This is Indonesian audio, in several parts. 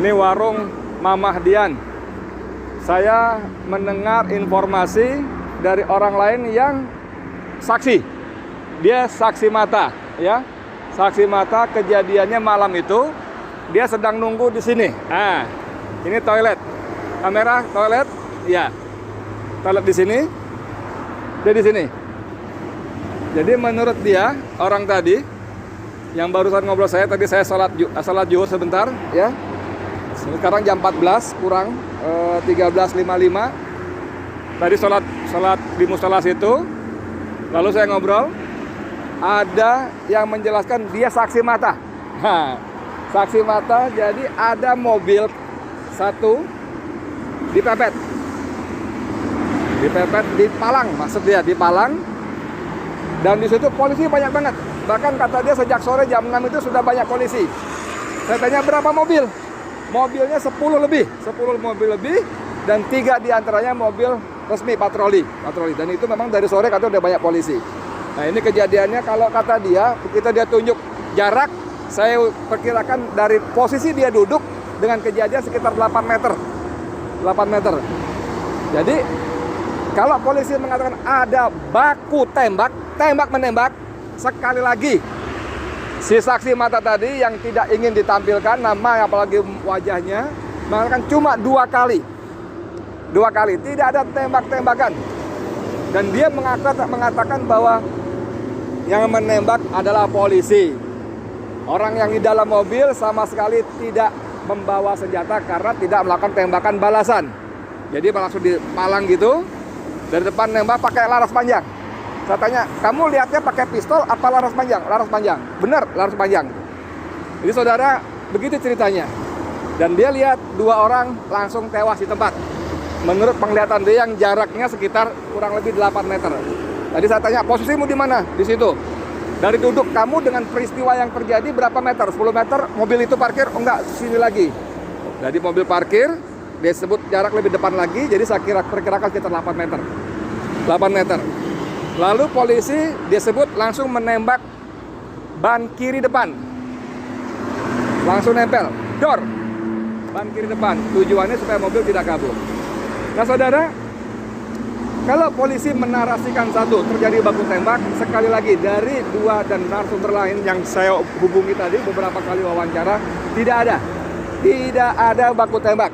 Ini warung Mamah Dian. Saya mendengar informasi dari orang lain yang saksi. Dia saksi mata, ya. Saksi mata kejadiannya malam itu. Dia sedang nunggu di sini. Ah, ini toilet. Kamera toilet, ya. Toilet di sini. Dia di sini. Jadi menurut dia, orang tadi yang barusan ngobrol saya tadi, saya salat zuhur sebentar, ya. Sekarang jam 14 kurang 13.55. Tadi salat di musola situ. Lalu saya ngobrol, ada yang menjelaskan dia saksi mata. Nah, saksi mata, jadi ada mobil satu dipepet. Dipepet di Palang, maksud dia di Palang. Dan di situ polisi banyak banget. Bahkan kata dia sejak sore jam 6 itu sudah banyak polisi. Saya tanya berapa mobil? Mobilnya 10 lebih, 10 mobil lebih, dan 3 diantaranya mobil resmi patroli. Dan itu memang dari sore katanya udah banyak polisi. Nah, ini kejadiannya kalau kata dia, kita dia tunjuk jarak, saya perkirakan dari posisi dia duduk dengan kejadian sekitar 8 meter. 8 meter. Jadi kalau polisi mengatakan ada baku tembak, tembak-menembak, sekali lagi si saksi mata tadi yang tidak ingin ditampilkan nama apalagi wajahnya mengatakan cuma 2 kali. 2 kali, tidak ada tembak-tembakan. Dan dia mengatakan bahwa yang menembak adalah polisi. Orang yang di dalam mobil sama sekali tidak membawa senjata karena tidak melakukan tembakan balasan. Jadi langsung dipalang gitu, dari depan nembak pakai laras panjang. Saya tanya, kamu lihatnya pakai pistol apa laras panjang? Laras panjang. Benar, laras panjang. Jadi saudara, begitu ceritanya. Dan dia lihat 2 orang langsung tewas di tempat. Menurut penglihatan dia yang jaraknya sekitar kurang lebih 8 meter. Tadi saya tanya, posisimu di mana? Di situ. Dari duduk kamu dengan peristiwa yang terjadi berapa meter? 10 meter, mobil itu parkir? Oh enggak, sini lagi. Jadi mobil parkir, dia sebut jarak lebih depan lagi, jadi saya perkirakan sekitar 8 meter. 8 meter. Lalu polisi dia sebut langsung menembak ban kiri depan. Langsung nempel, dor. Ban kiri depan. Tujuannya supaya mobil tidak kabur. Nah saudara, kalau polisi menarasikan satu terjadi baku tembak, sekali lagi dari 2 dan narasumber lain yang saya hubungi tadi beberapa kali wawancara, tidak ada baku tembak.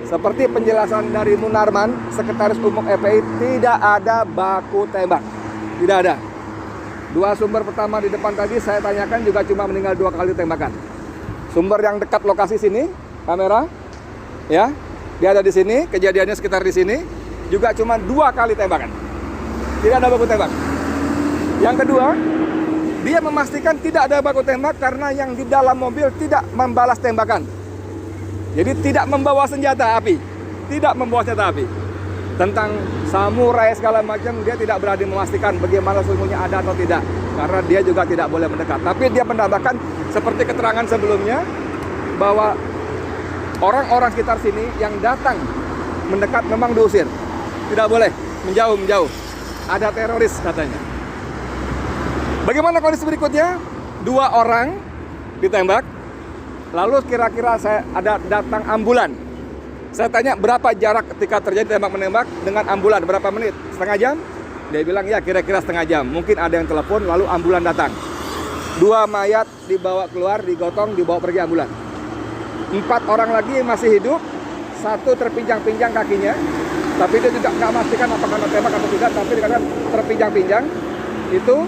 Seperti penjelasan dari Munarman, Sekretaris Umum FPI, tidak ada baku tembak. Tidak ada. 2 sumber pertama di depan tadi saya tanyakan juga cuma meninggal 2 kali tembakan. Sumber yang dekat lokasi sini, kamera, ya, dia ada di sini, kejadiannya sekitar di sini, juga cuma 2 kali tembakan. Tidak ada baku tembak. Yang kedua, dia memastikan tidak ada baku tembak karena yang di dalam mobil tidak membalas tembakan. Jadi tidak membawa senjata api. Tidak membawa senjata api. Tentang samurai segala macam, dia tidak berani memastikan bagaimana sesungguhnya ada atau tidak. Karena dia juga tidak boleh mendekat. Tapi dia menambahkan seperti keterangan sebelumnya, bahwa orang-orang sekitar sini yang datang mendekat memang diusir. Tidak boleh, menjauh. Ada teroris katanya. Bagaimana kondisi berikutnya? 2 orang ditembak. Lalu kira-kira saya ada datang ambulan. Saya tanya berapa jarak ketika terjadi tembak-menembak dengan ambulan, berapa menit? Setengah jam? Dia bilang ya kira-kira setengah jam. Mungkin ada yang telepon lalu ambulan datang. 2 mayat dibawa keluar, digotong, dibawa pergi ambulan. 4 orang lagi masih hidup, 1 terpinjang-pinjang kakinya. Tapi dia tidak memastikan apakah kena tembak atau tidak, tapi dikatakan terpinjang-pinjang. Itu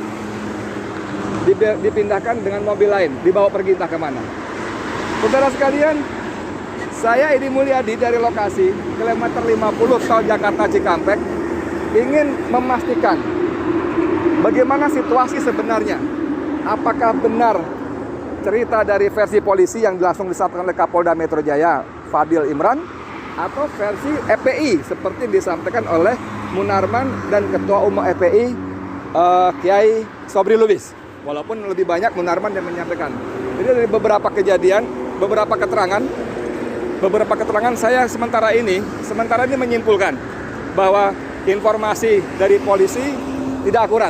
dipindahkan dengan mobil lain, dibawa pergi entah kemana. Saudara sekalian, saya Edi Mulyadi dari lokasi kilometer 50 tol Jakarta Cikampek ingin memastikan bagaimana situasi sebenarnya. Apakah benar cerita dari versi polisi yang langsung disampaikan oleh Kapolda Metro Jaya Fadil Imran, atau versi FPI seperti disampaikan oleh Munarman dan Ketua Umum FPI Kiai Sobri Lubis. Walaupun lebih banyak Munarman yang menyampaikan. Jadi dari beberapa kejadian, beberapa keterangan saya sementara ini menyimpulkan bahwa informasi dari polisi tidak akurat.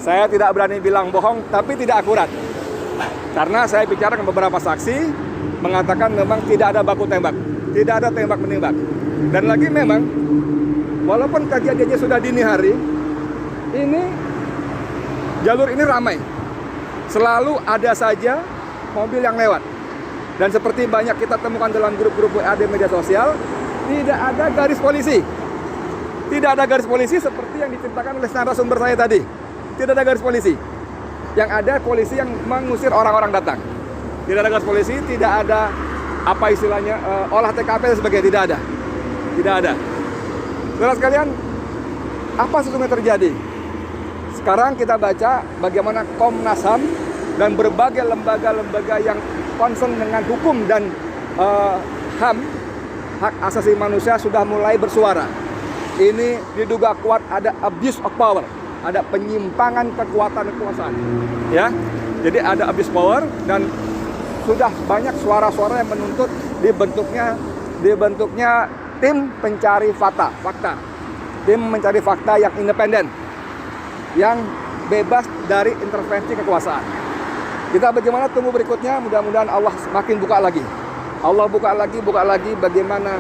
Saya tidak berani bilang bohong, tapi tidak akurat. Karena saya bicara dengan beberapa saksi mengatakan memang tidak ada baku tembak, tidak ada tembak menembak. Dan lagi memang walaupun kejadiannya sudah dini hari, ini jalur ini ramai. Selalu ada saja mobil yang lewat. Dan seperti banyak kita temukan dalam grup-grup WA di media sosial, tidak ada garis polisi. Tidak ada garis polisi seperti yang diceritakan oleh narasumber saya tadi. Tidak ada garis polisi. Yang ada polisi yang mengusir orang-orang datang. Tidak ada garis polisi, tidak ada apa istilahnya olah TKP dan sebagainya, tidak ada. Tidak ada. Saudara sekalian, apa sesungguhnya terjadi? Sekarang kita baca bagaimana Komnas HAM dan berbagai lembaga-lembaga yang concern dengan hukum dan HAM, hak asasi manusia, sudah mulai bersuara. Ini diduga kuat ada abuse of power, ada penyimpangan kekuasaan, ya. Jadi ada abuse power dan sudah banyak suara-suara yang menuntut dibentuknya tim pencari fakta, tim mencari fakta yang independen, yang bebas dari intervensi kekuasaan. Kita bagaimana tunggu berikutnya, mudah-mudahan Allah semakin buka lagi. Allah buka lagi bagaimana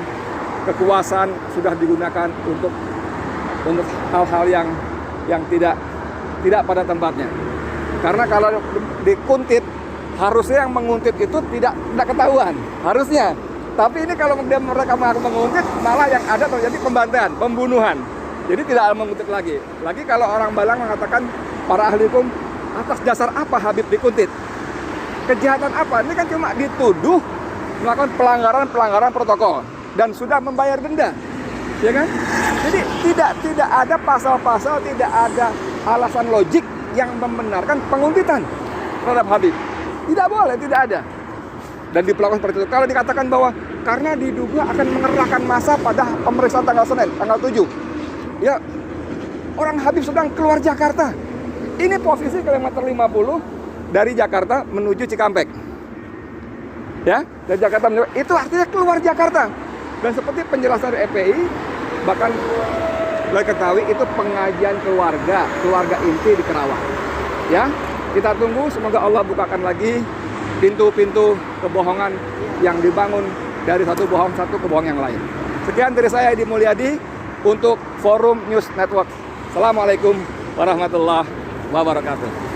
kekuasaan sudah digunakan untuk hal-hal yang tidak pada tempatnya. Karena kalau dikuntit, harusnya yang menguntit itu tidak ketahuan, harusnya. Tapi ini kalau mereka mengaku menguntit, malah yang ada terjadi pembantaian, pembunuhan. Jadi tidak menguntit lagi. Lagi kalau orang Balang mengatakan, para ahli hukum, atas dasar apa Habib dikuntit? Kejahatan apa? Ini kan cuma dituduh melakukan pelanggaran protokol dan sudah membayar denda, ya kan? Jadi tidak ada pasal-pasal, tidak ada alasan logik yang membenarkan penguntitan terhadap Habib. Tidak boleh, tidak ada. Dan diperlakukan seperti itu. Kalau dikatakan bahwa karena diduga akan mengerahkan massa pada pemeriksaan tanggal Senin, tanggal 7. Ya, orang Habib sedang keluar Jakarta. Ini posisi kilometer 50 dari Jakarta menuju Cikampek. Ya, dari Jakarta menuju, itu artinya keluar Jakarta. Dan seperti penjelasan dari EPI, bahkan boleh ketahui itu pengajian keluarga inti di Kerawang. Ya, kita tunggu, semoga Allah bukakan lagi pintu-pintu kebohongan yang dibangun dari satu kebohongan yang lain. Sekian dari saya, Edi Mulyadi, untuk Forum News Network. Assalamualaikum warahmatullahi wabarakatuh.